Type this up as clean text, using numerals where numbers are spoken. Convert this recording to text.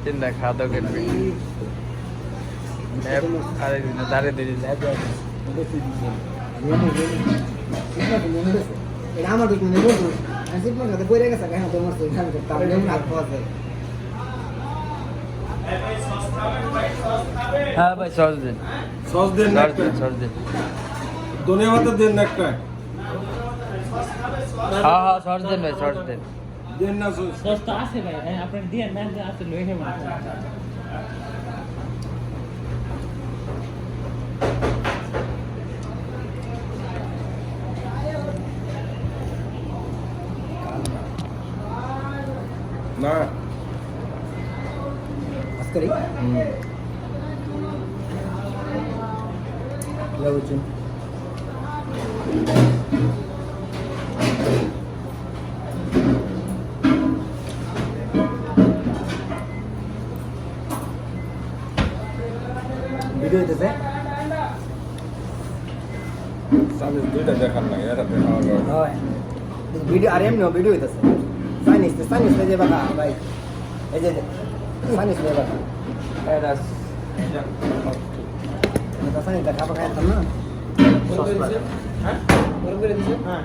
চিন্তা খাওয়া দাওয়া করবি আরেকদিন দাঁড়িয়ে দিলি এটা আমার দিক নিয়ে বলতো আমি সিট মার্কাতে বইরে গেছে কেন তোমার সেই খান করতে আমি এমন হাত পাওয়া যায় হ্যাঁ ভাই সস দিন সস দেন না একটা সস দিন ধনিয়া পাতা দেন না একটা হ্যাঁ হ্যাঁ সস দিন ভাই সস দিন দেন না সস সস তো আছে ভাই হ্যাঁ আপনার দিয়ে না আছে লয়ে যাবেন না আজকে রে ইয়া বুঝুন ভিডিও হইতেছে আমি দুইটা দেখার লাগে এটা দেখার লাগে হয় ভিডিও আর এমনি ভিডিও হইতেছে সাইনিস লে যাবা ভাই এই যে সাইনিস লে যাবা এটা এটা সাইনিস টা খাবার খাইতাম না হ্যাঁ গরম করে দিছে হ্যাঁ